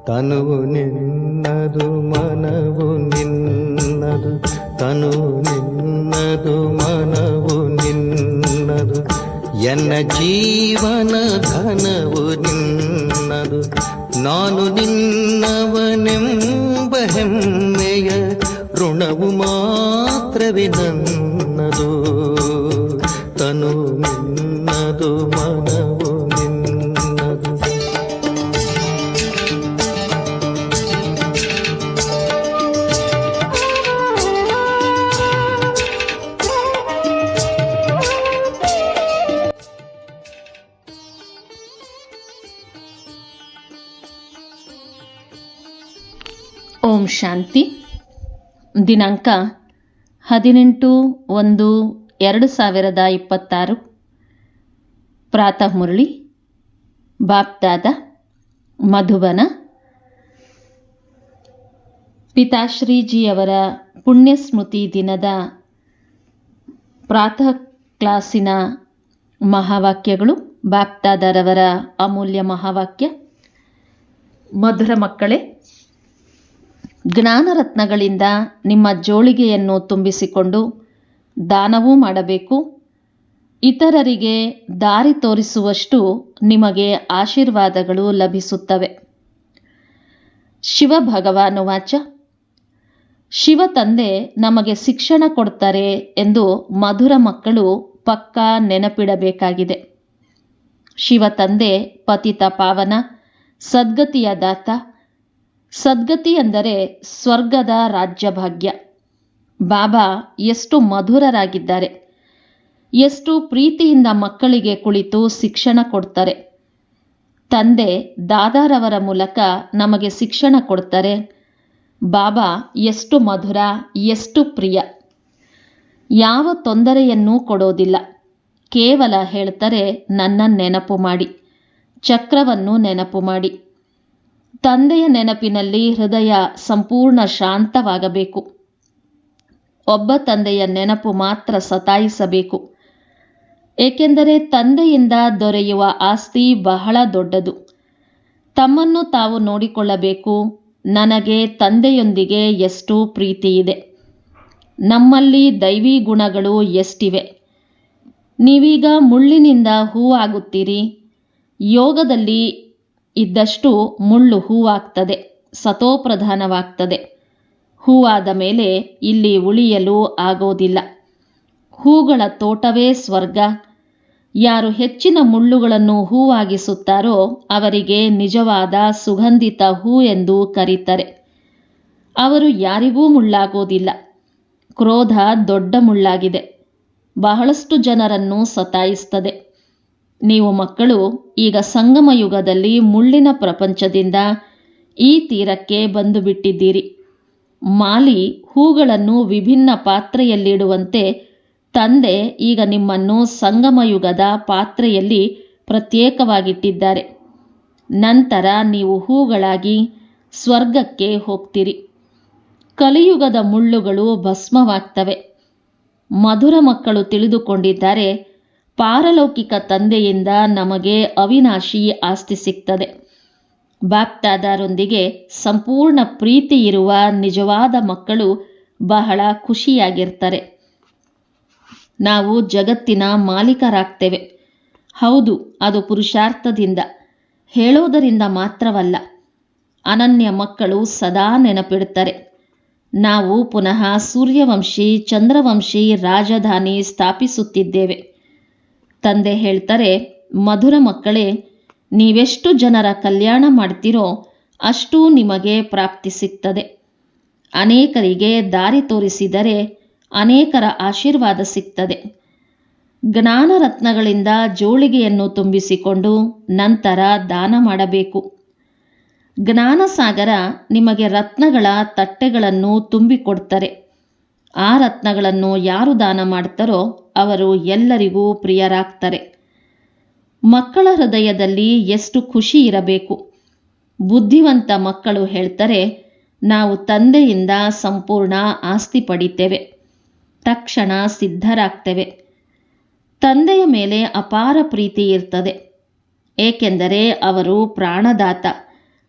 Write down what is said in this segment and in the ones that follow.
ತನುವು ನಿನ್ನದು ಮನವು ನಿನ್ನದು, ತನುವು ನಿನ್ನದು ಮನವು ನಿನ್ನದು, ಎನ್ನ ಜೀವನ ಧನವು ನಿನ್ನದು. ನಾನು ನಿನ್ನವನೆಂಬ ಹೆಮ್ಮೆಯ ಋಣವು ಮಾತ್ರವೇ ನನ್ನದು. ತನು ನಿನ್ನದು ಮನವು ನಿನ್ನದು. ಓಂ ಶಾಂತಿ. ದಿನಾಂಕ 18/1/2026. ಪ್ರಾತಃ ಮುರಳಿ ಬಾಪ್ದಾದ ಮಧುಬನ. ಪಿತಾಶ್ರೀಜಿಯವರ ಪುಣ್ಯಸ್ಮೃತಿ ದಿನದ ಪ್ರಾತಃ ಕ್ಲಾಸಿನ ಮಹಾವಾಕ್ಯಗಳು. ಬಾಪ್ದಾದರವರ ಅಮೂಲ್ಯ ಮಹಾವಾಕ್ಯ. ಮಧುರ ಮಕ್ಕಳೇ, ಜ್ಞಾನರತ್ನಗಳಿಂದ ನಿಮ್ಮ ಜೋಳಿಗೆಯನ್ನು ತುಂಬಿಸಿಕೊಂಡು ದಾನವೂ ಮಾಡಬೇಕು. ಇತರರಿಗೆ ದಾರಿ ತೋರಿಸುವಷ್ಟು ನಿಮಗೆ ಆಶೀರ್ವಾದಗಳು ಲಭಿಸುತ್ತವೆ. ಶಿವ ಭಗವಾನುವಾಚ. ಶಿವ ತಂದೆ ನಮಗೆ ಶಿಕ್ಷಣ ಕೊಡ್ತಾರೆ ಎಂದು ಮಧುರ ಮಕ್ಕಳು ಪಕ್ಕಾ ನೆನಪಿಡಬೇಕಾಗಿದೆ. ಶಿವ ತಂದೆ ಪತಿತ ಪಾವನ, ಸದ್ಗತಿಯ ದಾತ. ಸದ್ಗತಿ ಎಂದರೆ ಸ್ವರ್ಗದ ರಾಜ್ಯಭಾಗ್ಯ. ಬಾಬಾ ಎಷ್ಟು ಮಧುರರಾಗಿದ್ದಾರೆ, ಎಷ್ಟು ಪ್ರೀತಿಯಿಂದ ಮಕ್ಕಳಿಗೆ ಕುಳಿತು ಶಿಕ್ಷಣ ಕೊಡ್ತಾರೆ. ತಂದೆ ದಾದಾರವರ ಮೂಲಕ ನಮಗೆ ಶಿಕ್ಷಣ ಕೊಡ್ತಾರೆ. ಬಾಬಾ ಎಷ್ಟು ಮಧುರ, ಎಷ್ಟು ಪ್ರಿಯ. ಯಾವ ತೊಂದರೆಯನ್ನೂ ಕೊಡೋದಿಲ್ಲ. ಕೇವಲ ಹೇಳ್ತಾರೆ, ನನ್ನ ನೆನಪು ಮಾಡಿ, ಚಕ್ರವನ್ನು ನೆನಪು ಮಾಡಿ. ತಂದೆಯ ನೆನಪಿನಲ್ಲಿ ಹೃದಯ ಸಂಪೂರ್ಣ ಶಾಂತವಾಗಬೇಕು. ಒಬ್ಬ ತಂದೆಯ ನೆನಪು ಮಾತ್ರ ಸತಾಯಿಸಬೇಕು. ಏಕೆಂದರೆ ತಂದೆಯಿಂದ ದೊರೆಯುವ ಆಸ್ತಿ ಬಹಳ ದೊಡ್ಡದು. ತಮ್ಮನ್ನು ತಾವು ನೋಡಿಕೊಳ್ಳಬೇಕು. ನನಗೆ ತಂದೆಯೊಂದಿಗೆ ಎಷ್ಟು ಪ್ರೀತಿ ಇದೆ, ನಮ್ಮಲ್ಲಿ ದೈವಿ ಗುಣಗಳು ಎಷ್ಟಿವೆ. ನೀವೀಗ ಮುಳ್ಳಿನಿಂದ ಹೂವಾಗುತ್ತೀರಿ. ಯೋಗದಲ್ಲಿ ಇದ್ದಷ್ಟು ಮುಳ್ಳು ಹೂವಾಗ್ತದೆ, ಸತೋಪ್ರಧಾನವಾಗ್ತದೆ. ಹೂವಾದ ಮೇಲೆ ಇಲ್ಲಿ ಉಳಿಯಲು ಆಗೋದಿಲ್ಲ. ಹೂಗಳ ತೋಟವೇ ಸ್ವರ್ಗ. ಯಾರು ಹೆಚ್ಚಿನ ಮುಳ್ಳುಗಳನ್ನು ಹೂವಾಗಿಸುತ್ತಾರೋ ಅವರಿಗೆ ನಿಜವಾದ ಸುಗಂಧಿತ ಹೂ ಎಂದು ಕರೀತಾರೆ. ಅವರು ಯಾರಿಗೂ ಮುಳ್ಳಾಗೋದಿಲ್ಲ. ಕ್ರೋಧ ದೊಡ್ಡ ಮುಳ್ಳಾಗಿದೆ, ಬಹಳಷ್ಟು ಜನರನ್ನು ಸತಾಯಿಸ್ತದೆ. ನೀವು ಮಕ್ಕಳು ಈಗ ಸಂಗಮ ಯುಗದಲ್ಲಿ ಮುಳ್ಳಿನ ಪ್ರಪಂಚದಿಂದ ಈ ತೀರಕ್ಕೆ ಬಂದು ಬಿಟ್ಟಿದ್ದೀರಿ. ಮಾಲಿ ಹೂಗಳನ್ನು ವಿಭಿನ್ನ ಪಾತ್ರೆಯಲ್ಲಿಡುವಂತೆ ತಂದೆ ಈಗ ನಿಮ್ಮನ್ನು ಸಂಗಮ ಯುಗದ ಪಾತ್ರೆಯಲ್ಲಿ ಪ್ರತ್ಯೇಕವಾಗಿಟ್ಟಿದ್ದಾರೆ. ನಂತರ ನೀವು ಹೂಗಳಾಗಿ ಸ್ವರ್ಗಕ್ಕೆ ಹೋಗ್ತೀರಿ. ಕಲಿಯುಗದ ಮುಳ್ಳುಗಳು ಭಸ್ಮವಾಗ್ತವೆ. ಮಧುರ ಮಕ್ಕಳು ತಿಳಿದುಕೊಂಡಿದ್ದಾರೆ, ಪಾರಲೌಕಿಕ ತಂದೆಯಿಂದ ನಮಗೆ ಅವಿನಾಶಿ ಆಸ್ತಿ ಸಿಗ್ತದೆ. ಬಾಪ್ದಾದರೊಂದಿಗೆ ಸಂಪೂರ್ಣ ಪ್ರೀತಿ ಇರುವ ನಿಜವಾದ ಮಕ್ಕಳು ಬಹಳ ಖುಷಿಯಾಗಿರ್ತಾರೆ. ನಾವು ಜಗತ್ತಿನ ಮಾಲೀಕರಾಗ್ತೇವೆ. ಹೌದು, ಅದು ಪುರುಷಾರ್ಥದಿಂದ, ಹೇಳೋದರಿಂದ ಮಾತ್ರವಲ್ಲ. ಅನನ್ಯ ಮಕ್ಕಳು ಸದಾ ನೆನಪಿಡ್ತಾರೆ, ನಾವು ಪುನಃ ಸೂರ್ಯವಂಶಿ ಚಂದ್ರವಂಶಿ ರಾಜಧಾನಿ ಸ್ಥಾಪಿಸುತ್ತಿದ್ದೇವೆ. ತಂದೆ ಹೇಳ್ತಾರೆ, ಮಧುರ ಮಕ್ಕಳೇ, ನೀವೆಷ್ಟು ಜನರ ಕಲ್ಯಾಣ ಮಾಡ್ತೀರೋ ಅಷ್ಟೂ ನಿಮಗೆ ಪ್ರಾಪ್ತಿ ಸಿಗ್ತದೆ. ಅನೇಕರಿಗೆ ದಾರಿ ತೋರಿಸಿದರೆ ಅನೇಕರ ಆಶೀರ್ವಾದ ಸಿಗ್ತದೆ. ಜ್ಞಾನರತ್ನಗಳಿಂದ ಜೋಳಿಗೆಯನ್ನು ತುಂಬಿಸಿಕೊಂಡು ನಂತರ ದಾನ ಮಾಡಬೇಕು. ಜ್ಞಾನಸಾಗರ ನಿಮಗೆ ರತ್ನಗಳ ತಟ್ಟೆಗಳನ್ನು ತುಂಬಿಕೊಡ್ತಾರೆ. ಆ ರತ್ನಗಳನ್ನು ಯಾರು ದಾನ ಮಾಡ್ತಾರೋ ಅವರು ಎಲ್ಲರಿಗೂ ಪ್ರಿಯರಾಗ್ತಾರೆ. ಮಕ್ಕಳ ಹೃದಯದಲ್ಲಿ ಎಷ್ಟು ಖುಷಿ ಇರಬೇಕು. ಬುದ್ಧಿವಂತ ಮಕ್ಕಳು ಹೇಳ್ತಾರೆ, ನಾವು ತಂದೆಯಿಂದ ಸಂಪೂರ್ಣ ಆಸ್ತಿ ಪಡಿತೇವೆ, ತಕ್ಷಣ ಸಿದ್ಧರಾಗ್ತೇವೆ. ತಂದೆಯ ಮೇಲೆ ಅಪಾರ ಪ್ರೀತಿ ಇರ್ತದೆ, ಏಕೆಂದರೆ ಅವರು ಪ್ರಾಣದಾತ,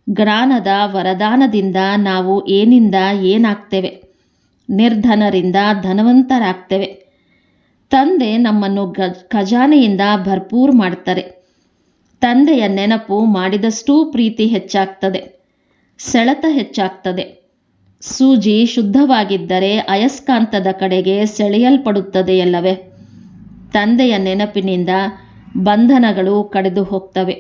ಜ್ಞಾನದ ವರದಾನದಿಂದ ನಾವು ಏನಿಂದ ಏನಾಗ್ತೇವೆ, ನಿರ್ಧನರಿಂದ ಧನವಂತರಾಗ್ತೇವೆ. ತಂದೆ ನಮ್ಮನ್ನು ಖಜಾನೆಯಿಂದ ಭರ್ಪೂರ್ ಮಾಡ್ತಾರೆ. ತಂದೆಯ ನೆನಪು ಮಾಡಿದಷ್ಟೂ ಪ್ರೀತಿ ಹೆಚ್ಚಾಗ್ತದೆ, ಸೆಳೆತ ಹೆಚ್ಚಾಗ್ತದೆ. ಸೂಜಿ ಶುದ್ಧವಾಗಿದ್ದರೆ ಅಯಸ್ಕಾಂತದ ಕಡೆಗೆ ಸೆಳೆಯಲ್ಪಡುತ್ತದೆಯಲ್ಲವೇ? ತಂದೆಯ ನೆನಪಿನಿಂದ ಬಂಧನಗಳು ಕಡಿದು ಹೋಗ್ತವೆ.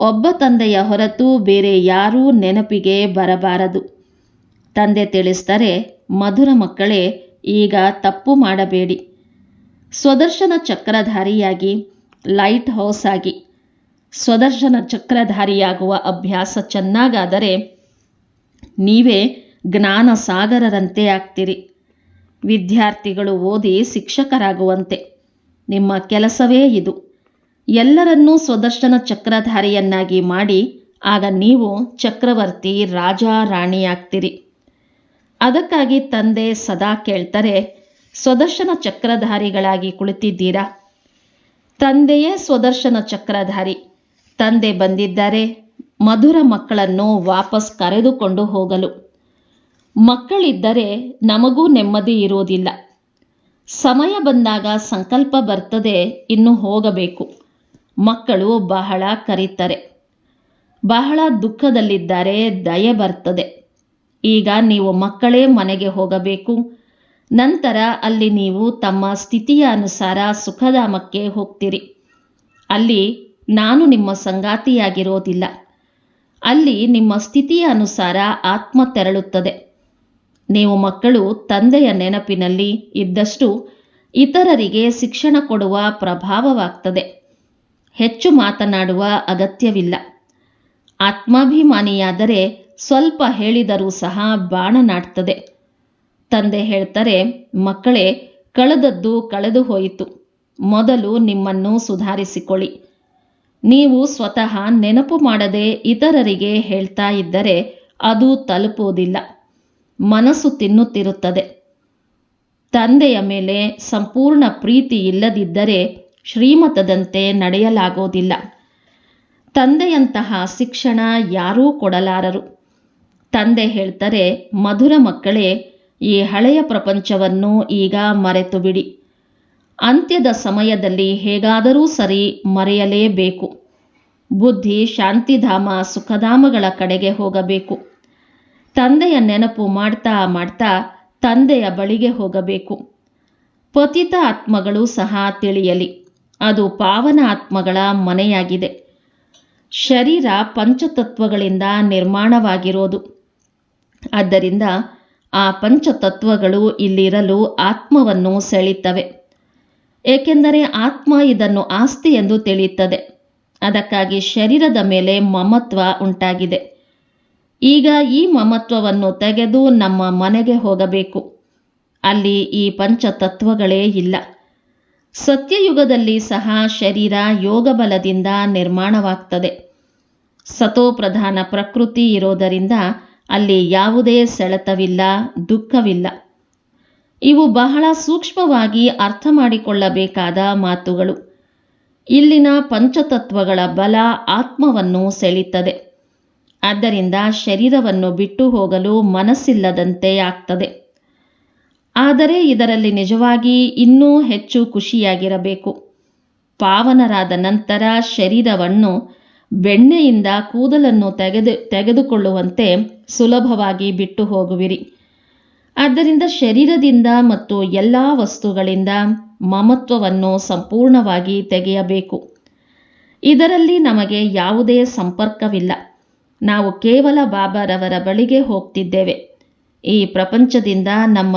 ಒಬ್ಬ ತಂದೆಯ ಹೊರತು ಬೇರೆ ಯಾರೂ ನೆನಪಿಗೆ ಬರಬಾರದು. ತಂದೆ ತಿಳಿಸ್ತಾರೆ, ಮಧುರ ಮಕ್ಕಳೇ, ಈಗ ತಪ್ಪು ಮಾಡಬೇಡಿ. ಸ್ವದರ್ಶನ ಚಕ್ರಧಾರಿಯಾಗಿ, ಲೈಟ್ ಹೌಸ್ ಆಗಿ. ಸ್ವದರ್ಶನ ಚಕ್ರಧಾರಿಯಾಗುವ ಅಭ್ಯಾಸ ಚೆನ್ನಾಗಾದರೆ ನೀವೇ ಜ್ಞಾನ ಸಾಗರರಂತೆ ಆಗ್ತೀರಿ. ವಿದ್ಯಾರ್ಥಿಗಳು ಓದಿ ಶಿಕ್ಷಕರಾಗುವಂತೆ. ನಿಮ್ಮ ಕೆಲಸವೇ ಇದು. ಎಲ್ಲರನ್ನೂ ಸ್ವದರ್ಶನ ಚಕ್ರಧಾರಿಯನ್ನಾಗಿ ಮಾಡಿ, ಆಗ ನೀವು ಚಕ್ರವರ್ತಿ, ರಾಜ, ರಾಣಿಯಾಗ್ತೀರಿ. ಅದಕ್ಕಾಗಿ ತಂದೆ ಸದಾ ಕೇಳ್ತಾರೆ, ಸ್ವದರ್ಶನ ಚಕ್ರಧಾರಿಗಳಾಗಿ ಕುಳಿತಿದ್ದೀರಾ? ತಂದೆಯೇ ಸ್ವದರ್ಶನ ಚಕ್ರಧಾರಿ. ತಂದೆ ಬಂದಿದ್ದಾರೆ ಮಧುರ ಮಕ್ಕಳನ್ನು ವಾಪಸ್ ಕರೆದುಕೊಂಡು ಹೋಗಲು. ಮಕ್ಕಳಿದ್ದರೆ ನಮಗೂ ನೆಮ್ಮದಿ ಇರೋದಿಲ್ಲ. ಸಮಯ ಬಂದಾಗ ಸಂಕಲ್ಪ ಬರ್ತದೆ, ಇನ್ನು ಹೋಗಬೇಕು. ಮಕ್ಕಳು ಬಹಳ ಕರೀತಾರೆ. ಬಹಳ ದುಃಖದಲ್ಲಿದ್ದಾರೆ, ದಯೆ ಬರ್ತದೆ. ಈಗ ನೀವು ಮಕ್ಕಳೇ ಮನೆಗೆ ಹೋಗಬೇಕು. ನಂತರ ಅಲ್ಲಿ ನೀವು ತಮ್ಮ ಸ್ಥಿತಿಯ ಅನುಸಾರ ಸುಖಧಾಮಕ್ಕೆ ಹೋಗ್ತೀರಿ. ಅಲ್ಲಿ ನಾನು ನಿಮ್ಮ ಸಂಗಾತಿಯಾಗಿರೋದಿಲ್ಲ. ಅಲ್ಲಿ ನಿಮ್ಮ ಸ್ಥಿತಿಯ ಅನುಸಾರ ಆತ್ಮ ತೆರಳುತ್ತದೆ. ನೀವು ಮಕ್ಕಳು ತಂದೆಯ ನೆನಪಿನಲ್ಲಿ ಇದ್ದಷ್ಟು ಇತರರಿಗೆ ಶಿಕ್ಷಣ ಕೊಡುವ ಪ್ರಭಾವವಾಗ್ತದೆ. ಹೆಚ್ಚು ಮಾತನಾಡುವ ಅಗತ್ಯವಿಲ್ಲ. ಆತ್ಮಾಭಿಮಾನಿಯಾದರೆ ಸ್ವಲ್ಪ ಹೇಳಿದರೂ ಸಹ ಬಾಣ ನಾಟ್ತದೆ. ತಂದೆ ಹೇಳ್ತಾರೆ, ಮಕ್ಕಳೇ, ಕಳೆದದ್ದು ಕಳೆದು ಹೋಯಿತು. ಮೊದಲು ನಿಮ್ಮನ್ನು ಸುಧಾರಿಸಿಕೊಳ್ಳಿ. ನೀವು ಸ್ವತಃ ನೆನಪು ಮಾಡದೆ ಇತರರಿಗೆ ಹೇಳ್ತಾ ಇದ್ದರೆ ಅದು ತಲುಪುವುದಿಲ್ಲ. ಮನಸ್ಸು ತಿನ್ನುತ್ತಿರುತ್ತದೆ. ತಂದೆಯ ಮೇಲೆ ಸಂಪೂರ್ಣ ಪ್ರೀತಿ ಇಲ್ಲದಿದ್ದರೆ ಶ್ರೀಮತದಂತೆ ನಡೆಯಲಾಗೋದಿಲ್ಲ. ತಂದೆಯಂತಹ ಶಿಕ್ಷಣ ಯಾರೂ ಕೊಡಲಾರರು. ತಂದೆ ಹೇಳ್ತಾರೆ, ಮಧುರ ಮಕ್ಕಳೇ, ಈ ಹಳೆಯ ಪ್ರಪಂಚವನ್ನು ಈಗ ಮರೆತು ಬಿಡಿ. ಅಂತ್ಯದ ಸಮಯದಲ್ಲಿ ಹೇಗಾದರೂ ಸರಿ ಮರೆಯಲೇಬೇಕು. ಬುದ್ಧಿ ಶಾಂತಿಧಾಮ, ಸುಖಧಾಮಗಳ ಕಡೆಗೆ ಹೋಗಬೇಕು. ತಂದೆಯ ನೆನಪು ಮಾಡ್ತಾ ಮಾಡ್ತಾ ತಂದೆಯ ಬಳಿಗೆ ಹೋಗಬೇಕು. ಪತಿತ ಆತ್ಮಗಳು ಸಹ ತಿಳಿಯಲಿ, ಅದು ಪಾವನ ಆತ್ಮಗಳ ಮನೆಯಾಗಿದೆ. ಶರೀರ ಪಂಚತತ್ವಗಳಿಂದ ನಿರ್ಮಾಣವಾಗಿರೋದು. ಆದ್ದರಿಂದ ಆ ಪಂಚತತ್ವಗಳು ಇಲ್ಲಿರಲು ಆತ್ಮವನ್ನು ಸೆಳೀತವೆ. ಏಕೆಂದರೆ ಆತ್ಮ ಇದನ್ನು ಆಸ್ತಿ ಎಂದು ತಿಳಿಯುತ್ತದೆ. ಅದಕ್ಕಾಗಿ ಶರೀರದ ಮೇಲೆ ಮಮತ್ವ ಉಂಟಾಗಿದೆ. ಈಗ ಈ ಮಮತ್ವವನ್ನು ತೆಗೆದು ನಮ್ಮ ಮನೆಗೆ ಹೋಗಬೇಕು. ಅಲ್ಲಿ ಈ ಪಂಚತತ್ವಗಳೇ ಇಲ್ಲ. ಸತ್ಯಯುಗದಲ್ಲಿ ಸಹ ಶರೀರ ಯೋಗ ಬಲದಿಂದ ನಿರ್ಮಾಣವಾಗ್ತದೆ. ಸತೋಪ್ರಧಾನ ಪ್ರಕೃತಿ ಇರೋದರಿಂದ ಅಲ್ಲಿ ಯಾವುದೇ ಸೆಳೆತವಿಲ್ಲ, ದುಃಖವಿಲ್ಲ. ಇವು ಬಹಳ ಸೂಕ್ಷ್ಮವಾಗಿ ಅರ್ಥ ಮಾಡಿಕೊಳ್ಳಬೇಕಾದ ಮಾತುಗಳು. ಇಲ್ಲಿನ ಪಂಚತತ್ವಗಳ ಬಲ ಆತ್ಮವನ್ನು ಸೆಳೀತದೆ. ಆದ್ದರಿಂದ ಶರೀರವನ್ನು ಬಿಟ್ಟು ಹೋಗಲು ಮನಸ್ಸಿಲ್ಲದಂತೆ ಆಗ್ತದೆ. ಆದರೆ ಇದರಲ್ಲಿ ನಿಜವಾಗಿ ಇನ್ನೂ ಹೆಚ್ಚು ಖುಷಿಯಾಗಿರಬೇಕು. ಪಾವನರಾದ ನಂತರ ಶರೀರವನ್ನು ಬೆಣ್ಣೆಯಿಂದ ಕೂದಲನ್ನು ತೆಗೆದುಕೊಳ್ಳುವಂತೆ ಸುಲಭವಾಗಿ ಬಿಟ್ಟು ಹೋಗುವಿರಿ. ಆದ್ದರಿಂದ ಶರೀರದಿಂದ ಮತ್ತು ಎಲ್ಲ ವಸ್ತುಗಳಿಂದ ಮಮತ್ವವನ್ನು ಸಂಪೂರ್ಣವಾಗಿ ತೆಗೆಯಬೇಕು. ಇದರಲ್ಲಿ ನಮಗೆ ಯಾವುದೇ ಸಂಪರ್ಕವಿಲ್ಲ. ನಾವು ಕೇವಲ ಬಾಬಾರವರ ಬಳಿಗೆ ಹೋಗ್ತಿದ್ದೇವೆ. ಈ ಪ್ರಪಂಚದಿಂದ ನಮ್ಮ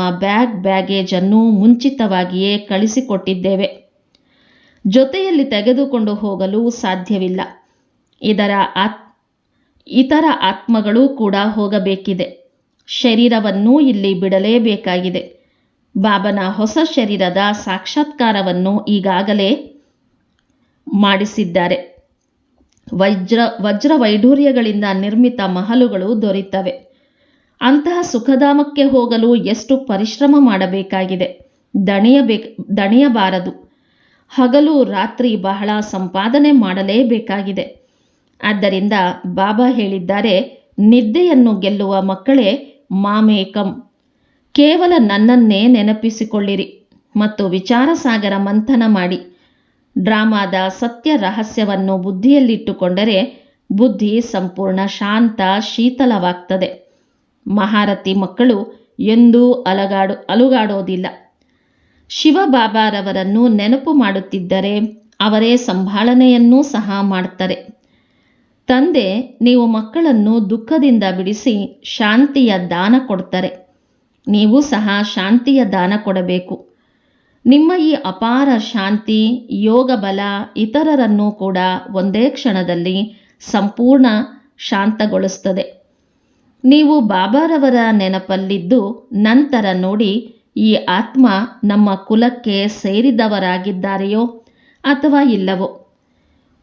ಬ್ಯಾಗೇಜ್ ಅನ್ನು ಮುಂಚಿತವಾಗಿಯೇ ಕಳಿಸಿಕೊಟ್ಟಿದ್ದೇವೆ. ಜೊತೆಯಲ್ಲಿ ತೆಗೆದುಕೊಂಡು ಹೋಗಲು ಸಾಧ್ಯವಿಲ್ಲ. ಇತರ ಆತ್ಮಗಳು ಕೂಡ ಹೋಗಬೇಕಿದೆ. ಶರೀರವನ್ನೂ ಇಲ್ಲಿ ಬಿಡಲೇಬೇಕಾಗಿದೆ. ಬಾಬನ ಹೊಸ ಶರೀರದ ಸಾಕ್ಷಾತ್ಕಾರವನ್ನು ಈಗಾಗಲೇ ಮಾಡಿಸಿದ್ದಾರೆ. ವಜ್ರ ವೈಢೂರ್ಯಗಳಿಂದ ನಿರ್ಮಿತ ಮಹಲುಗಳು ದೊರೆಯುತ್ತವೆ. ಅಂತಹ ಸುಖಧಾಮಕ್ಕೆ ಹೋಗಲು ಎಷ್ಟು ಪರಿಶ್ರಮ ಮಾಡಬೇಕಾಗಿದೆ. ದಣಿಯಬಾರದು. ಹಗಲು ರಾತ್ರಿ ಬಹಳ ಸಂಪಾದನೆ ಮಾಡಲೇಬೇಕಾಗಿದೆ. ಆದ್ದರಿಂದ ಬಾಬಾ ಹೇಳಿದ್ದಾರೆ, ನಿದ್ದೆಯನ್ನು ಗೆಲ್ಲುವ ಮಕ್ಕಳೇ ಮಾಮೇಕಂ, ಕೇವಲ ನನ್ನನ್ನೇ ನೆನಪಿಸಿಕೊಳ್ಳಿರಿ ಮತ್ತು ವಿಚಾರಸಾಗರ ಮಂಥನ ಮಾಡಿ ಡ್ರಾಮಾದ ಸತ್ಯ ರಹಸ್ಯವನ್ನು ಬುದ್ಧಿಯಲ್ಲಿಟ್ಟುಕೊಂಡರೆ ಬುದ್ಧಿ ಸಂಪೂರ್ಣ ಶಾಂತ ಶೀತಲವಾಗ್ತದೆ. ಮಹಾರಥಿ ಮಕ್ಕಳು ಎಂದೂ ಅಲುಗಾಡೋದಿಲ್ಲ. ಶಿವಬಾಬಾರವರನ್ನು ನೆನಪು ಮಾಡುತ್ತಿದ್ದರೆ ಅವರೇ ಸಂಭಾಳನೆಯನ್ನೂ ಸಹ ಮಾಡ್ತಾರೆ. ತಂದೆ ನೀವು ಮಕ್ಕಳನ್ನು ದುಃಖದಿಂದ ಬಿಡಿಸಿ ಶಾಂತಿಯ ದಾನ ಕೊಡ್ತಾರೆ. ನೀವು ಸಹ ಶಾಂತಿಯ ದಾನ ಕೊಡಬೇಕು. ನಿಮ್ಮ ಈ ಅಪಾರ ಶಾಂತಿ, ಯೋಗ ಬಲ ಇತರರನ್ನು ಕೂಡ ಒಂದೇ ಕ್ಷಣದಲ್ಲಿ ಸಂಪೂರ್ಣ ಶಾಂತಗೊಳಿಸ್ತದೆ. ನೀವು ಬಾಬಾರವರ ನೆನಪಲ್ಲಿದ್ದು ನಂತರ ನೋಡಿ, ಈ ಆತ್ಮ ನಮ್ಮ ಕುಲಕ್ಕೆ ಸೇರಿದವರಾಗಿದ್ದಾರೆಯೋ ಅಥವಾ ಇಲ್ಲವೋ.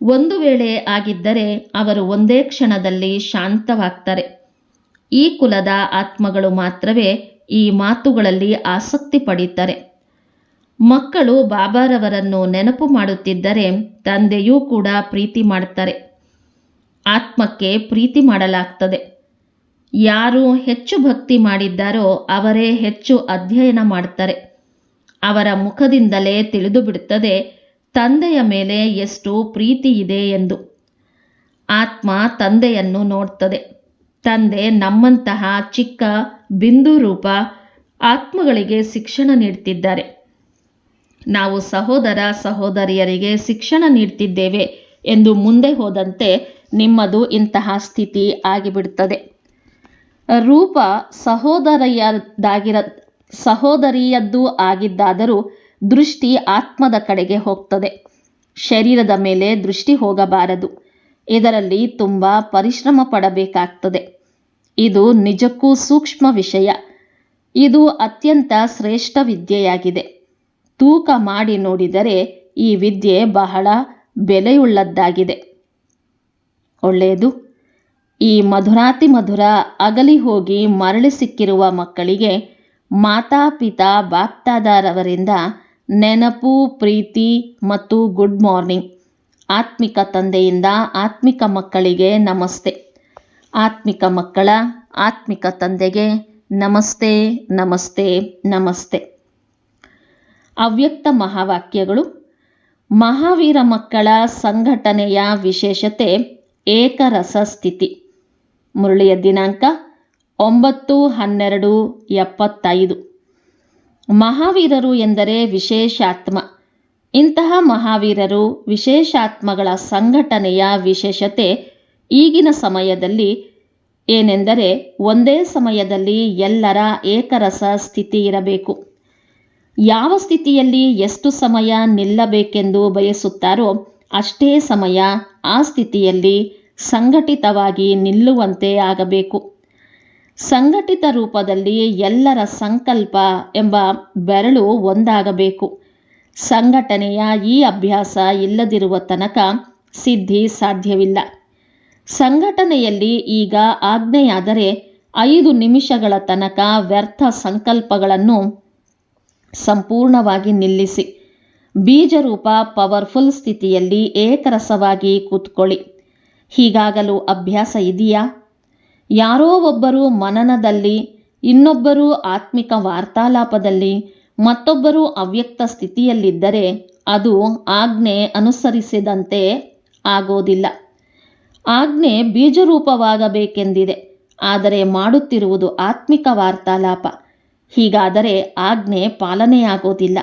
ಒಂದು ವೇಳೆ ಆಗಿದ್ದರೆ ಅವರು ಒಂದೇ ಕ್ಷಣದಲ್ಲಿ ಶಾಂತವಾಗ್ತಾರೆ. ಈ ಕುಲದ ಆತ್ಮಗಳು ಮಾತ್ರವೇ ಈ ಮಾತುಗಳಲ್ಲಿ ಆಸಕ್ತಿ ಪಡೀತಾರೆ. ಮಕ್ಕಳು ಬಾಬಾರವರನ್ನು ನೆನಪು ಮಾಡುತ್ತಿದ್ದರೆ ತಂದೆಯೂ ಕೂಡ ಪ್ರೀತಿ ಮಾಡ್ತಾರೆ. ಆತ್ಮಕ್ಕೆ ಪ್ರೀತಿ ಮಾಡಲಾಗ್ತದೆ. ಯಾರು ಹೆಚ್ಚು ಭಕ್ತಿ ಮಾಡಿದ್ದಾರೋ ಅವರೇ ಹೆಚ್ಚು ಅಧ್ಯಯನ ಮಾಡ್ತಾರೆ. ಅವರ ಮುಖದಿಂದಲೇ ತಿಳಿದು ಬಿಡುತ್ತದೆ ತಂದೆಯ ಮೇಲೆ ಎಷ್ಟು ಪ್ರೀತಿ ಇದೆ ಎಂದು. ಆತ್ಮ ತಂದೆಯನ್ನು ನೋಡ್ತದೆ. ತಂದೆ ನಮ್ಮಂತಹ ಚಿಕ್ಕ ಬಿಂದು ರೂಪ ಆತ್ಮಗಳಿಗೆ ಶಿಕ್ಷಣ ನೀಡ್ತಿದ್ದಾರೆ. ನಾವು ಸಹೋದರ ಸಹೋದರಿಯರಿಗೆ ಶಿಕ್ಷಣ ನೀಡ್ತಿದ್ದೇವೆ ಎಂದು ಮುಂದೆ ಹೋದಂತೆ ನಿಮ್ಮದು ಇಂತಹ ಸ್ಥಿತಿ ಆಗಿಬಿಡುತ್ತದೆ. ರೂಪ ಸಹೋದರಿಯದ್ದು ಆಗಿದ್ದಾದರೂ ದೃಷ್ಟಿ ಆತ್ಮದ ಕಡೆಗೆ ಹೋಗ್ತದೆ. ಶರೀರದ ಮೇಲೆ ದೃಷ್ಟಿ ಹೋಗಬಾರದು. ಇದರಲ್ಲಿ ತುಂಬ ಪರಿಶ್ರಮ ಪಡಬೇಕಾಗ್ತದೆ. ಇದು ನಿಜಕ್ಕೂ ಸೂಕ್ಷ್ಮ ವಿಷಯ. ಇದು ಅತ್ಯಂತ ಶ್ರೇಷ್ಠ ವಿದ್ಯೆಯಾಗಿದೆ. ತೂಕ ಮಾಡಿ ನೋಡಿದರೆ ಈ ವಿದ್ಯೆ ಬಹಳ ಬೆಲೆಯುಳ್ಳದ್ದಾಗಿದೆ. ಒಳ್ಳೆಯದು. ಈ ಮಧುರಾತಿ ಮಧುರ ಅಗಲಿ ಹೋಗಿ ಮರಳಿ ಸಿಕ್ಕಿರುವ ಮಕ್ಕಳಿಗೆ ಮಾತಾಪಿತಾ ಬಾಪ್ದಾದಾರವರಿಂದ ನೆನಪು, ಪ್ರೀತಿ ಮತ್ತು ಗುಡ್ ಮಾರ್ನಿಂಗ್. ಆತ್ಮಿಕ ತಂದೆಯಿಂದ ಆತ್ಮಿಕ ಮಕ್ಕಳಿಗೆ ನಮಸ್ತೆ. ಆತ್ಮಿಕ ಮಕ್ಕಳ ಆತ್ಮಿಕ ತಂದೆಗೆ ನಮಸ್ತೆ, ನಮಸ್ತೆ, ನಮಸ್ತೆ. ಅವ್ಯಕ್ತ ಮಹಾವಾಕ್ಯಗಳು. ಮಹಾವೀರ ಮಕ್ಕಳ ಸಂಘಟನೆಯ ವಿಶೇಷತೆ ಏಕರಸ ಸ್ಥಿತಿ. ಮುರಳಿಯ ದಿನಾಂಕ 9/12/75. ಮಹಾವೀರರು ಎಂದರೆ ವಿಶೇಷಾತ್ಮ. ಇಂತಹ ಮಹಾವೀರರು ವಿಶೇಷಾತ್ಮಗಳ ಸಂಘಟನೆಯ ವಿಶೇಷತೆ ಈಗಿನ ಸಮಯದಲ್ಲಿ ಏನೆಂದರೆ ಒಂದೇ ಸಮಯದಲ್ಲಿ ಎಲ್ಲರ ಏಕರಸ ಸ್ಥಿತಿ ಇರಬೇಕು. ಯಾವ ಸ್ಥಿತಿಯಲ್ಲಿ ಎಷ್ಟು ಸಮಯ ನಿಲ್ಲಬೇಕೆಂದು ಬಯಸುತ್ತಾರೋ ಅಷ್ಟೇ ಸಮಯ ಆ ಸ್ಥಿತಿಯಲ್ಲಿ ಸಂಘಟಿತವಾಗಿ ನಿಲ್ಲುವಂತೆ ಆಗಬೇಕು. ಸಂಘಟಿತ ರೂಪದಲ್ಲಿ ಎಲ್ಲರ ಸಂಕಲ್ಪ ಎಂಬ ಬೆರಳು ಒಂದಾಗಬೇಕು. ಸಂಘಟನೆಯ ಈ ಅಭ್ಯಾಸ ಇಲ್ಲದಿರುವ ತನಕ ಸಿದ್ಧಿ ಸಾಧ್ಯವಿಲ್ಲ. ಸಂಘಟನೆಯಲ್ಲಿ ಈಗ ಆಜ್ಞೆಯಾದರೆ 5 ನಿಮಿಷಗಳ ತನಕ ವ್ಯರ್ಥ ಸಂಕಲ್ಪಗಳನ್ನು ಸಂಪೂರ್ಣವಾಗಿ ನಿಲ್ಲಿಸಿ ಬೀಜರೂಪ ಪವರ್ಫುಲ್ ಸ್ಥಿತಿಯಲ್ಲಿ ಏಕರಸವಾಗಿ ಕೂತ್ಕೊಳ್ಳಿ. ಹೀಗಾಗಲು ಅಭ್ಯಾಸ ಇದೆಯಾ? ಯಾರೋ ಒಬ್ಬರು ಮನನದಲ್ಲಿ, ಇನ್ನೊಬ್ಬರು ಆತ್ಮಿಕ ವಾರ್ತಾಲಾಪದಲ್ಲಿ, ಮತ್ತೊಬ್ಬರು ಅವ್ಯಕ್ತ ಸ್ಥಿತಿಯಲ್ಲಿದ್ದರೆ ಅದು ಆಜ್ಞೆ ಅನುಸರಿಸಿದಂತೆ ಆಗೋದಿಲ್ಲ. ಆಜ್ಞೆ ಬೀಜರೂಪವಾಗಬೇಕೆಂದಿದೆ, ಆದರೆ ಮಾಡುತ್ತಿರುವುದು ಆತ್ಮಿಕ ವಾರ್ತಾಲಾಪ. ಹೀಗಾದರೆ ಆಜ್ಞೆ ಪಾಲನೆಯಾಗೋದಿಲ್ಲ.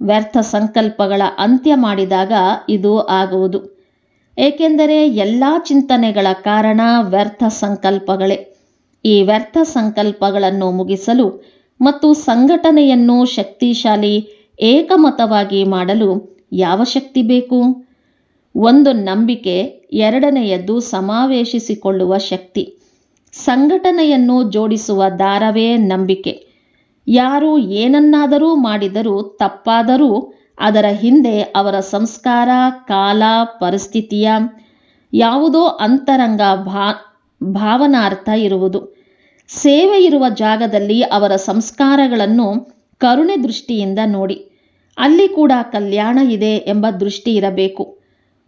ವ್ಯರ್ಥ ಸಂಕಲ್ಪಗಳ ಅಂತ್ಯ ಮಾಡಿದಾಗ ಇದು ಆಗುವುದು. ಏಕೆಂದರೆ ಎಲ್ಲ ಚಿಂತನೆಗಳ ಕಾರಣ ವ್ಯರ್ಥ ಸಂಕಲ್ಪಗಳೇ. ಈ ವ್ಯರ್ಥ ಸಂಕಲ್ಪಗಳನ್ನು ಮುಗಿಸಲು ಮತ್ತು ಸಂಘಟನೆಯನ್ನು ಶಕ್ತಿಶಾಲಿ ಏಕಮತವಾಗಿ ಮಾಡಲು ಯಾವ ಶಕ್ತಿ ಬೇಕು? ಒಂದು ನಂಬಿಕೆ, ಎರಡನೆಯದ್ದು ಸಮಾವೇಶಿಸಿಕೊಳ್ಳುವ ಶಕ್ತಿ. ಸಂಘಟನೆಯನ್ನು ಜೋಡಿಸುವ ದಾರವೇ ನಂಬಿಕೆ. ಯಾರು ಏನನ್ನಾದರೂ ಮಾಡಿದರೂ ತಪ್ಪಾದರೂ ಅದರ ಹಿಂದೆ ಅವರ ಸಂಸ್ಕಾರ, ಕಾಲ, ಪರಿಸ್ಥಿತಿಯ ಯಾವುದೋ ಅಂತರಂಗ ಭಾವನಾರ್ಥ ಇರುವುದು. ಸೇವೆ ಇರುವ ಜಾಗದಲ್ಲಿ ಅವರ ಸಂಸ್ಕಾರಗಳನ್ನು ಕರುಣೆ ದೃಷ್ಟಿಯಿಂದ ನೋಡಿ. ಅಲ್ಲಿ ಕೂಡ ಕಲ್ಯಾಣ ಇದೆ ಎಂಬ ದೃಷ್ಟಿ ಇರಬೇಕು.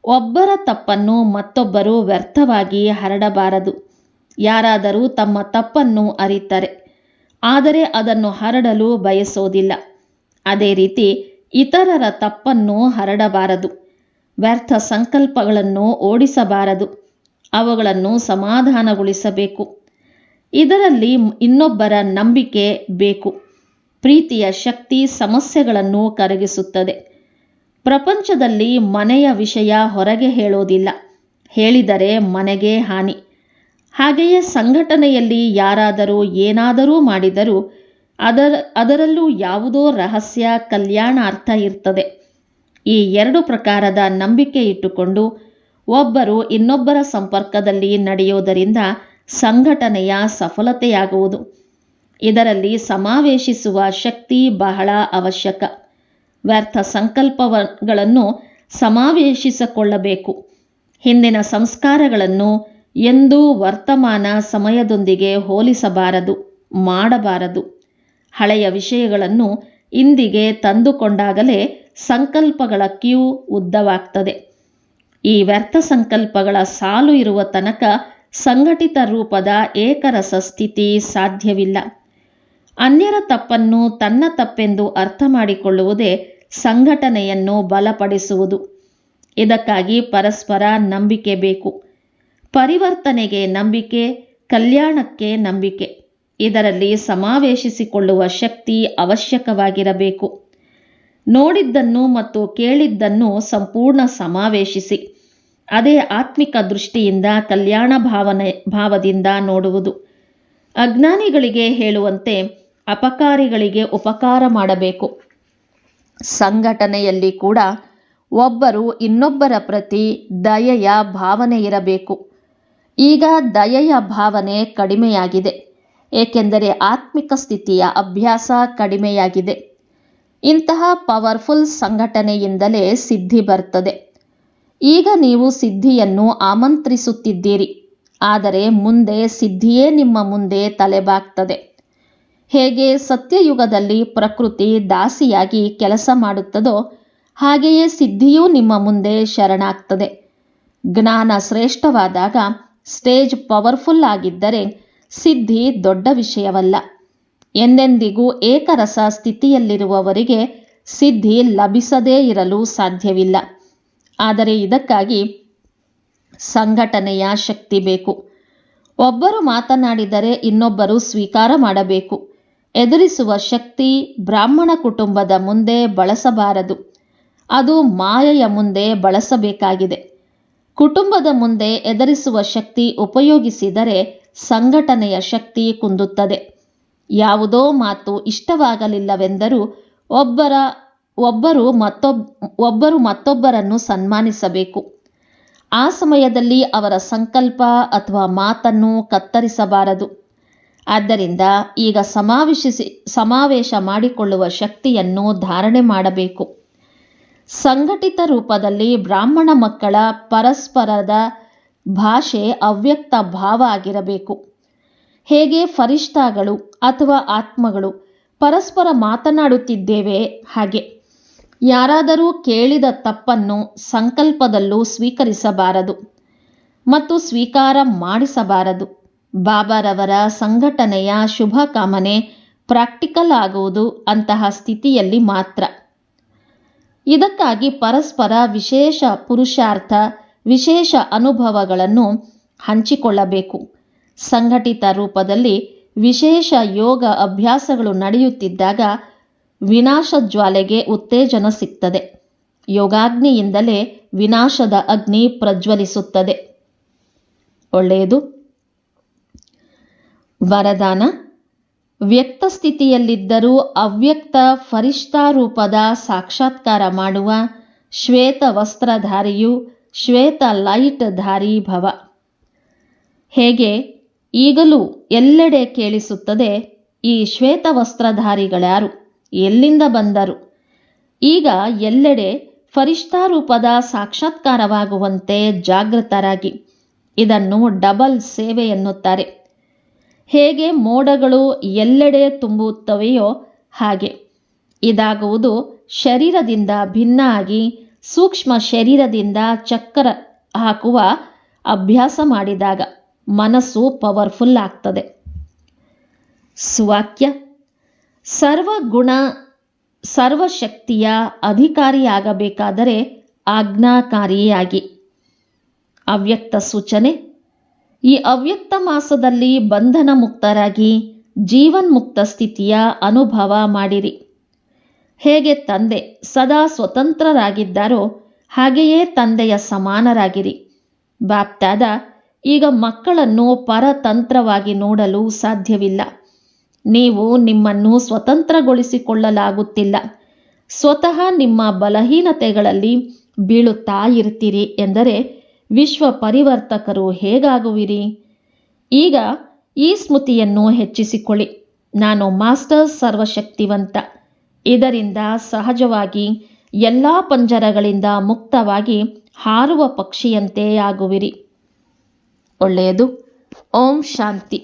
ಒಬ್ಬರ ತಪ್ಪನ್ನು ಮತ್ತೊಬ್ಬರು ವ್ಯರ್ಥವಾಗಿ ಹರಡಬಾರದು. ಯಾರಾದರೂ ತಮ್ಮ ತಪ್ಪನ್ನು ಅರಿತಾರೆ, ಆದರೆ ಅದನ್ನು ಹರಡಲು ಬಯಸೋದಿಲ್ಲ. ಅದೇ ರೀತಿ ಇತರರ ತಪ್ಪನ್ನು ಹರಡಬಾರದು. ವ್ಯರ್ಥ ಸಂಕಲ್ಪಗಳನ್ನು ಓಡಿಸಬಾರದು. ಅವುಗಳನ್ನು ಸಮಾಧಾನಗೊಳಿಸಬೇಕು. ಇದರಲ್ಲಿ ಇನ್ನೊಬ್ಬರ ನಂಬಿಕೆ ಬೇಕು. ಪ್ರೀತಿಯ ಶಕ್ತಿ ಸಮಸ್ಯೆಗಳನ್ನು ಕರಗಿಸುತ್ತದೆ. ಪ್ರಪಂಚದಲ್ಲಿ ಮನೆಯ ವಿಷಯ ಹೊರಗೆ ಹೇಳೋದಿಲ್ಲ, ಹೇಳಿದರೆ ಮನೆಗೆ ಹಾನಿ. ಹಾಗೆಯೇ ಸಂಘಟನೆಯಲ್ಲಿ ಯಾರಾದರೂ ಏನಾದರೂ ಮಾಡಿದರೂ ಅದರಲ್ಲೂ ಯಾವುದೋ ರಹಸ್ಯ ಕಲ್ಯಾಣಾರ್ಥ ಇರ್ತದೆ. ಈ 2 ಪ್ರಕಾರದ ನಂಬಿಕೆ ಇಟ್ಟುಕೊಂಡು ಒಬ್ಬರು ಇನ್ನೊಬ್ಬರ ಸಂಪರ್ಕದಲ್ಲಿ ನಡೆಯೋದರಿಂದ ಸಂಘಟನೆಯ ಸಫಲತೆಯಾಗುವುದು. ಇದರಲ್ಲಿ ಸಮಾವೇಶಿಸುವ ಶಕ್ತಿ ಬಹಳ ಅವಶ್ಯಕ. ವ್ಯರ್ಥ ಸಂಕಲ್ಪಗಳನ್ನು ಸಮಾವೇಶಿಸಿಕೊಳ್ಳಬೇಕು. ಹಿಂದಿನ ಸಂಸ್ಕಾರಗಳನ್ನು ಎಂದೂ ವರ್ತಮಾನ ಸಮಯದೊಂದಿಗೆ ಹೋಲಿಸಬಾರದು, ಮಾಡಬಾರದು. ಹಳೆಯ ವಿಷಯಗಳನ್ನು ಇಂದಿಗೆ ತಂದುಕೊಂಡಾಗಲೇ ಸಂಕಲ್ಪಗಳ ಕ್ಯೂ ಉದ್ದವಾಗ್ತದೆ. ಈ ವ್ಯರ್ಥ ಸಂಕಲ್ಪಗಳ ಸಾಲು ಇರುವ ತನಕ ಸಂಘಟಿತ ರೂಪದ ಏಕರಸ ಸ್ಥಿತಿ ಸಾಧ್ಯವಿಲ್ಲ. ಅನ್ಯರ ತಪ್ಪನ್ನು ತನ್ನ ತಪ್ಪೆಂದು ಅರ್ಥ ಮಾಡಿಕೊಳ್ಳುವುದೇ ಸಂಘಟನೆಯನ್ನು ಬಲಪಡಿಸುವುದು. ಇದಕ್ಕಾಗಿ ಪರಸ್ಪರ ನಂಬಿಕೆ ಬೇಕು. ಪರಿವರ್ತನೆಗೆ ನಂಬಿಕೆ, ಕಲ್ಯಾಣಕ್ಕೆ ನಂಬಿಕೆ. ಇದರಲ್ಲಿ ಸಮಾವೇಶಿಸಿಕೊಳ್ಳುವ ಶಕ್ತಿ ಅವಶ್ಯಕವಾಗಿರಬೇಕು. ನೋಡಿದ್ದನ್ನು ಮತ್ತು ಕೇಳಿದ್ದನ್ನು ಸಂಪೂರ್ಣ ಸಮಾವೇಶಿಸಿ, ಅದೇ ಆತ್ಮಿಕ ದೃಷ್ಟಿಯಿಂದ ಕಲ್ಯಾಣ ಭಾವದಿಂದ ನೋಡುವುದು. ಅಜ್ಞಾನಿಗಳಿಗೆ ಹೇಳುವಂತೆ ಅಪಕಾರಿಗಳಿಗೆ ಉಪಕಾರ ಮಾಡಬೇಕು. ಸಂಘಟನೆಯಲ್ಲಿ ಕೂಡ ಒಬ್ಬರು ಇನ್ನೊಬ್ಬರ ಪ್ರತಿ ದಯೆಯ ಭಾವನೆ ಇರಬೇಕು. ಈಗ ದಯೆಯ ಭಾವನೆ ಕಡಿಮೆಯಾಗಿದೆ, ಏಕೆಂದರೆ ಆತ್ಮಿಕ ಸ್ಥಿತಿಯ ಅಭ್ಯಾಸ ಕಡಿಮೆಯಾಗಿದೆ. ಇಂತಹ ಪವರ್ಫುಲ್ ಸಂಘಟನೆಯಿಂದಲೇ ಸಿದ್ಧಿ ಬರ್ತದೆ. ಈಗ ನೀವು ಸಿದ್ಧಿಯನ್ನು ಆಮಂತ್ರಿಸುತ್ತಿದ್ದೀರಿ, ಆದರೆ ಮುಂದೆ ಸಿದ್ಧಿಯೇ ನಿಮ್ಮ ಮುಂದೆ ತಲೆಬಾಗ್ತದೆ. ಹೇಗೆ ಸತ್ಯಯುಗದಲ್ಲಿ ಪ್ರಕೃತಿ ದಾಸಿಯಾಗಿ ಕೆಲಸ ಮಾಡುತ್ತದೋ ಹಾಗೆಯೇ ಸಿದ್ಧಿಯೂ ನಿಮ್ಮ ಮುಂದೆ ಶರಣಾಗ್ತದೆ. ಜ್ಞಾನ ಶ್ರೇಷ್ಠವಾದಾಗ, ಸ್ಟೇಜ್ ಪವರ್ಫುಲ್ ಆಗಿದ್ದರೆ ಸಿದ್ಧಿ ದೊಡ್ಡ ವಿಷಯವಲ್ಲ. ಎಂದೆಂದಿಗೂ ಏಕರಸ ಸ್ಥಿತಿಯಲ್ಲಿರುವವರಿಗೆ ಸಿದ್ಧಿ ಲಭಿಸದೇ ಇರಲು ಸಾಧ್ಯವಿಲ್ಲ. ಆದರೆ ಇದಕ್ಕಾಗಿ ಸಂಘಟನೆಯ ಶಕ್ತಿ ಬೇಕು. ಒಬ್ಬರು ಮಾತನಾಡಿದರೆ ಇನ್ನೊಬ್ಬರು ಸ್ವೀಕಾರ ಮಾಡಬೇಕು. ಎದುರಿಸುವ ಶಕ್ತಿ ಬ್ರಾಹ್ಮಣ ಕುಟುಂಬದ ಮುಂದೆ ಬಳಸಬಾರದು, ಅದು ಮಾಯೆಯ ಮುಂದೆ ಬಳಸಬೇಕಾಗಿದೆ. ಕುಟುಂಬದ ಮುಂದೆ ಎದುರಿಸುವ ಶಕ್ತಿ ಉಪಯೋಗಿಸಿದರೆ ಸಂಘಟನೆಯ ಶಕ್ತಿ ಕುಂದುತ್ತದೆ. ಯಾವುದೋ ಮಾತು ಇಷ್ಟವಾಗಲಿಲ್ಲವೆಂದರೂ ಒಬ್ಬರು ಮತ್ತೊಬ್ಬರನ್ನು ಸನ್ಮಾನಿಸಬೇಕು. ಆ ಸಮಯದಲ್ಲಿ ಅವರ ಸಂಕಲ್ಪ ಅಥವಾ ಮಾತನ್ನು ಕತ್ತರಿಸಬಾರದು. ಆದ್ದರಿಂದ ಈಗ ಸಮಾವೇಶ ಮಾಡಿಕೊಳ್ಳುವ ಶಕ್ತಿಯನ್ನು ಧಾರಣೆ ಮಾಡಬೇಕು. ಸಂಘಟಿತ ರೂಪದಲ್ಲಿ ಬ್ರಾಹ್ಮಣ ಮಕ್ಕಳ ಪರಸ್ಪರದ ಭಾಷೆ ಅವ್ಯಕ್ತ ಭಾವ ಆಗಿರಬೇಕು. ಹೇಗೆ ಫರಿಷ್ಠಾಗಳು ಅಥವಾ ಆತ್ಮಗಳು ಪರಸ್ಪರ ಮಾತನಾಡುತ್ತಿದ್ದೇವೆ, ಹಾಗೆ ಯಾರಾದರೂ ಕೇಳಿದ ತಪ್ಪನ್ನು ಸಂಕಲ್ಪದಲ್ಲೂ ಸ್ವೀಕರಿಸಬಾರದು ಮತ್ತು ಸ್ವೀಕಾರ ಮಾಡಿಸಬಾರದು. ಬಾಬಾರವರ ಸಂಘಟನೆಯ ಶುಭ ಕಾಮನೆ ಪ್ರಾಕ್ಟಿಕಲ್ ಆಗುವುದು ಅಂತಹ ಸ್ಥಿತಿಯಲ್ಲಿ ಮಾತ್ರ. ಇದಕ್ಕಾಗಿ ಪರಸ್ಪರ ವಿಶೇಷ ಪುರುಷಾರ್ಥ, ವಿಶೇಷ ಅನುಭವಗಳನ್ನು ಹಂಚಿಕೊಳ್ಳಬೇಕು. ಸಂಘಟಿತ ರೂಪದಲ್ಲಿ ವಿಶೇಷ ಯೋಗ ಅಭ್ಯಾಸಗಳು ನಡೆಯುತ್ತಿದ್ದಾಗ ವಿನಾಶ ಜ್ವಾಲೆಗೆ ಉತ್ತೇಜನ ಸಿಗ್ತದೆ. ಯೋಗಾಗ್ನಿಯಿಂದಲೇ ವಿನಾಶದ ಅಗ್ನಿ ಪ್ರಜ್ವಲಿಸುತ್ತದೆ. ಒಳ್ಳೆಯದು. ವರದಾನ: ವ್ಯಕ್ತ ಸ್ಥಿತಿಯಲ್ಲಿದ್ದರೂ ಅವ್ಯಕ್ತ ಫರಿಷ್ಠಾರೂಪದ ಸಾಕ್ಷಾತ್ಕಾರ ಮಾಡುವ ಶ್ವೇತ ವಸ್ತ್ರಧಾರಿಯು ಶ್ವೇತ ಲೈಟ್ ಧಾರಿ ಭವ. ಹೇಗೆ ಈಗಲೂ ಎಲ್ಲೆಡೆ ಕೇಳಿಸುತ್ತದೆ, ಈ ಶ್ವೇತ ವಸ್ತ್ರಧಾರಿಗಳ್ಯಾರು, ಎಲ್ಲಿಂದ ಬಂದರು? ಈಗ ಎಲ್ಲೆಡೆ ಫರಿಷ್ಠಾರೂಪದ ಸಾಕ್ಷಾತ್ಕಾರವಾಗುವಂತೆ ಜಾಗೃತರಾಗಿ. ಇದನ್ನು ಡಬಲ್ ಸೇವೆ ಎನ್ನುತ್ತಾರೆ. ಹೇಗೆ ಮೋಡಗಳು ಎಲ್ಲೆಡೆ ತುಂಬುತ್ತವೆಯೋ ಹಾಗೆ ಇದಾಗುವುದು ಶರೀರದಿಂದ ಭಿನ್ನ ಆಗಿ ಸೂಕ್ಷ್ಮ ಶರೀರದಿಂದ ಚಕ್ರ ಹಾಕುವ ಅಭ್ಯಾಸ ಮಾಡಿದಾಗ ಮನಸ್ಸು ಪವರ್ಫುಲ್ ಆಗ್ತದೆ. ಸುವಾಕ್ಯ: ಸರ್ವಗುಣ ಸರ್ವಶಕ್ತಿಯ ಅಧಿಕಾರಿಯಾಗಬೇಕಾದರೆ ಆಜ್ಞಾಕಾರಿಯಾಗಿ. ಅವ್ಯಕ್ತ ಸೂಚನೆ: ಈ ಅವ್ಯಕ್ತ ಮಾಸದಲ್ಲಿ ಬಂಧನ ಮುಕ್ತರಾಗಿ ಜೀವನ್ಮುಕ್ತ ಸ್ಥಿತಿಯ ಅನುಭವ ಮಾಡಿರಿ. ಹೇಗೆ ತಂದೆ ಸದಾ ಸ್ವತಂತ್ರರಾಗಿದ್ದಾರೋ ಹಾಗೆಯೇ ತಂದೆಯ ಸಮಾನರಾಗಿರಿ. ಬಾಪ್ದಾದ ಈಗ ಮಕ್ಕಳನ್ನು ಪರತಂತ್ರವಾಗಿ ನೋಡಲು ಸಾಧ್ಯವಿಲ್ಲ. ನೀವು ನಿಮ್ಮನ್ನು ಸ್ವತಂತ್ರಗೊಳಿಸಿಕೊಳ್ಳಲಾಗುತ್ತಿಲ್ಲ. ಸ್ವತಃ ನಿಮ್ಮ ಬಲಹೀನತೆಗಳಲ್ಲಿ ಬೀಳುತ್ತಾ ಇರ್ತೀರಿ ಎಂದರೆ ವಿಶ್ವ ಪರಿವರ್ತಕರು ಹೇಗಾಗುವಿರಿ? ಈಗ ಈ ಸ್ಮೃತಿಯನ್ನು ಹೆಚ್ಚಿಸಿಕೊಳ್ಳಿ. ನಾನು ಮಾಸ್ಟರ್ ಸರ್ವಶಕ್ತಿವಂತ. ಇದರಿಂದ ಸಹಜವಾಗಿ ಎಲ್ಲ ಪಂಜರಗಳಿಂದ ಮುಕ್ತವಾಗಿ ಹಾರುವ ಪಕ್ಷಿಯಂತೆ ಆಗುವಿರಿ. ಒಳ್ಳೆಯದು. ಓಂ ಶಾಂತಿ.